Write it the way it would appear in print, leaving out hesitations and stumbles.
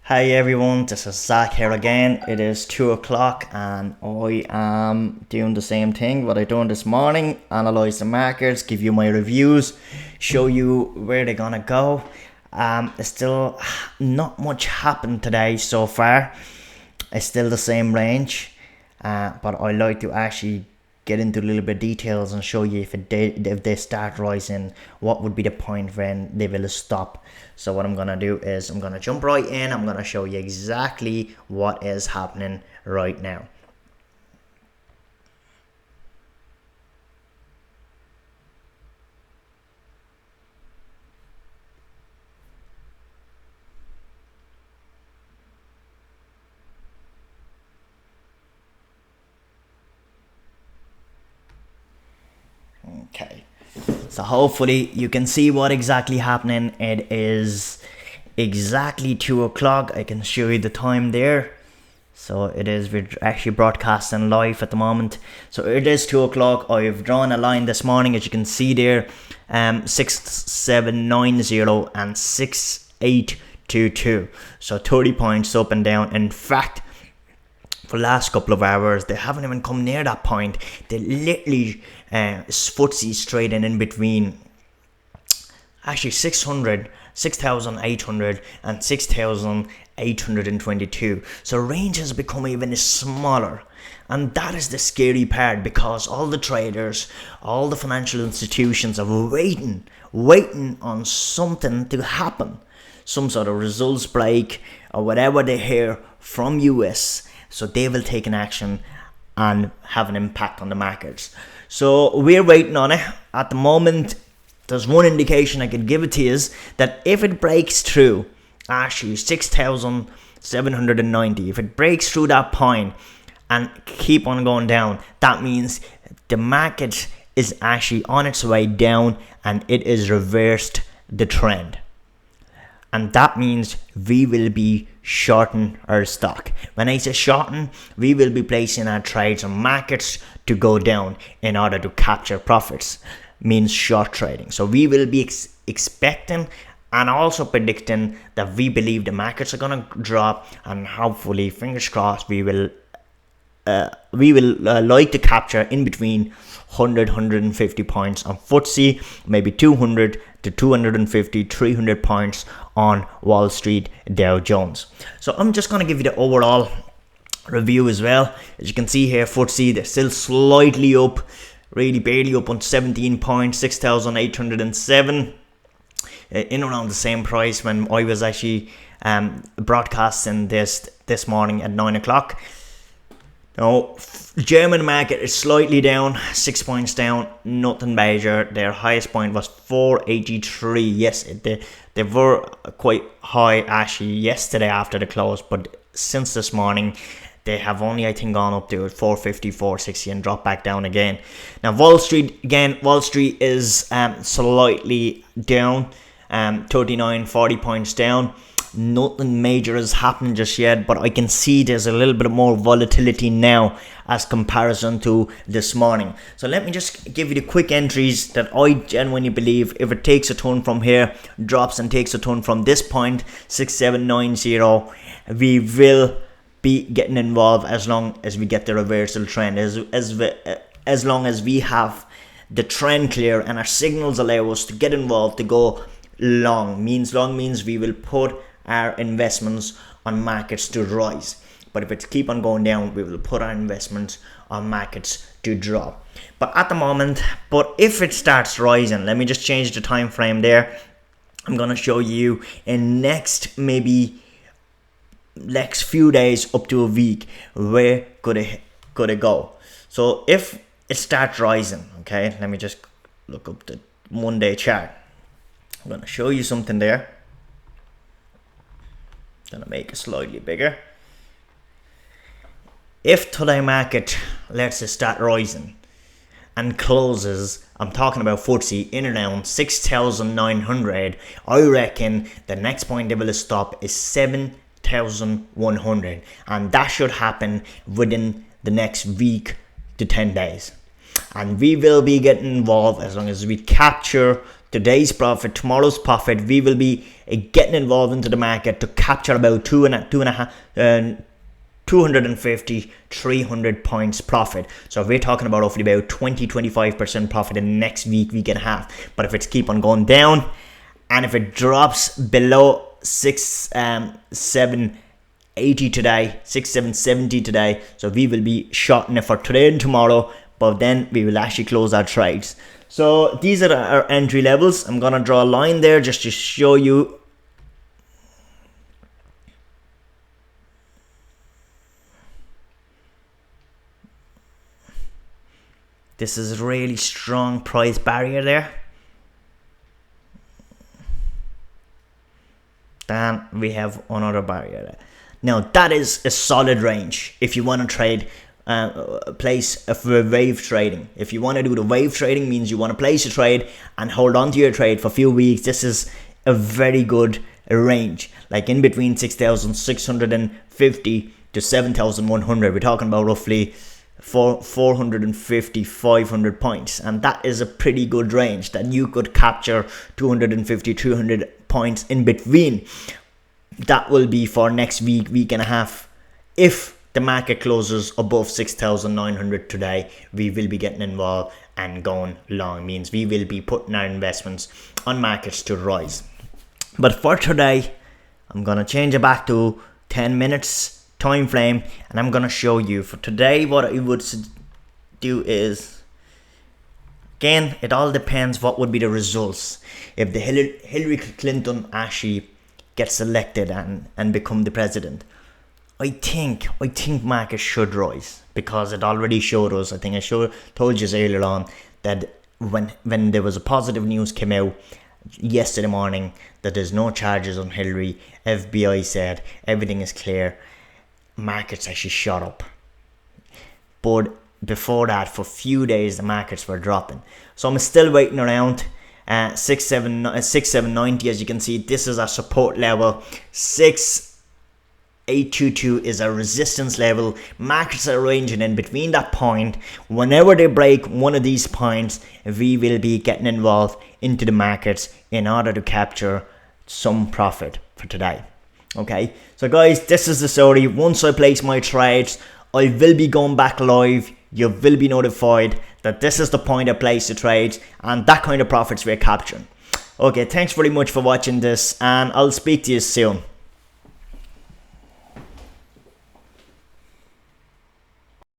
Hi everyone, this is Zach here again. It is 2 o'clock and I am doing the same thing what I done this morning. Analyze the markets, give you my reviews, show you where they're gonna go. It's still not much happened today so far. It's still the same range, but I like to actually get into a little bit of details and show you if they start rising, what would be the point when they will stop. So what I'm gonna do is I'm gonna jump right in. I'm gonna show you exactly what is happening right now. Okay, so hopefully you can see what exactly happening. It is exactly 2 o'clock. I can show you the time there. So it is, we're actually broadcasting live at the moment. So it is 2 o'clock. I've drawn a line this morning, as you can see there, 6790 and 6822. So 30 points up and down. In fact, for the last couple of hours, they haven't even come near that point. They literally footsie's trading in between actually 6,800 and 6,822. So range has become even smaller. And that is the scary part, because all the traders, all the financial institutions are waiting on something to happen. Some sort of results break or whatever they hear from US. So they will take an action and have an impact on the markets. So we're waiting on it. At the moment, there's one indication I could give it to you, is that if it breaks through actually 6,790, if it breaks through that point and keep on going down, that means the market is actually on its way down and it is reversed the trend. And that means we will be shorting our stock. When I say shorting, we will be placing our trades on markets to go down in order to capture profits. Means short trading. So we will be expecting and also predicting that we believe the markets are going to drop, and hopefully, fingers crossed, we will like to capture in between 150 points on FTSE, maybe 200 to 250, 300 points on Wall Street Dow Jones. So I'm just going to give you the overall review as well. As you can see here, FTSE, they're still slightly up, really barely up on 17 points, 6,807, in around the same price when I was actually broadcasting this morning at 9 o'clock. Now, German market is slightly down, 6 points down, nothing major. Their highest point was 483. Yes, they were quite high actually yesterday after the close, but since this morning, they have only, I think, gone up to 450, 460 and dropped back down again. Now, Wall Street is slightly down, 39, 40 points down. Nothing major is happening just yet, but I can see there's a little bit more volatility now as comparison to this morning. So let me just give you the quick entries that I genuinely believe, if it takes a turn from here, drops and takes a turn from this point, 6790, we will be getting involved as long as we get the reversal trend, as long as we have the trend clear and our signals allow us to get involved, to go long means we will put our investments on markets to rise. But if it keep on going down, we will put our investments on markets to drop. But at the moment, if it starts rising, let me just change the time frame there. I'm gonna show you in next few days up to a week, where could it go. So if it starts rising, okay, let me just look up the 1 day chart. I'm gonna show you something there. Gonna make it slightly bigger. If today market lets it start rising and closes, I'm talking about FTSE, in around 6,900, I reckon the next point they will stop is 7,100, and that should happen within the next week to 10 days. and we will be getting involved as long as we capture today's profit, tomorrow's profit. We will be getting involved into the market to capture about 250, 300 points profit. So if we're talking about roughly about 20-25% profit in the next week and a half. But if it's keep on going down, and if it drops below 780 today, 770 today, so we will be shorting it for today and tomorrow, but then we will actually close our trades. So these are our entry levels. I'm gonna draw a line there just to show you. This is a really strong price barrier there. Then we have another barrier there. Now that is a solid range if you want to trade, place for wave trading. If you want to do the wave trading, means you want to place a trade and hold on to your trade for a few weeks. This is a very good range, like in between 6,650 to 7,100. We're talking about roughly 450, 500 points, and that is a pretty good range that you could capture 250, 300 points in between. That will be for next week and a half. If the market closes above 6,900 today, we will be getting involved and going long. Means we will be putting our investments on markets to rise. But for today, I'm gonna change it back to 10 minutes time frame, and I'm gonna show you for today what I would do is, again, it all depends what would be the results if the Hillary Clinton actually gets elected and become the president. I think markets should rise, because it already showed us. I think I told you earlier on that when there was a positive news came out yesterday morning that there's no charges on Hillary, FBI said everything is clear, markets actually shot up. But before that, for a few days, the markets were dropping. So I'm still waiting around 6,790. As you can see, this is our support level. 6,822 is our resistance level. Markets are ranging in between that point. Whenever they break one of these points, we will be getting involved into the markets in order to capture some profit for today. Okay, so guys, this is the story. Once I place my trades, I will be going back live. You will be notified that this is the point I place the trades and that kind of profits we're capturing. Okay, thanks very much for watching this, and I'll speak to you soon.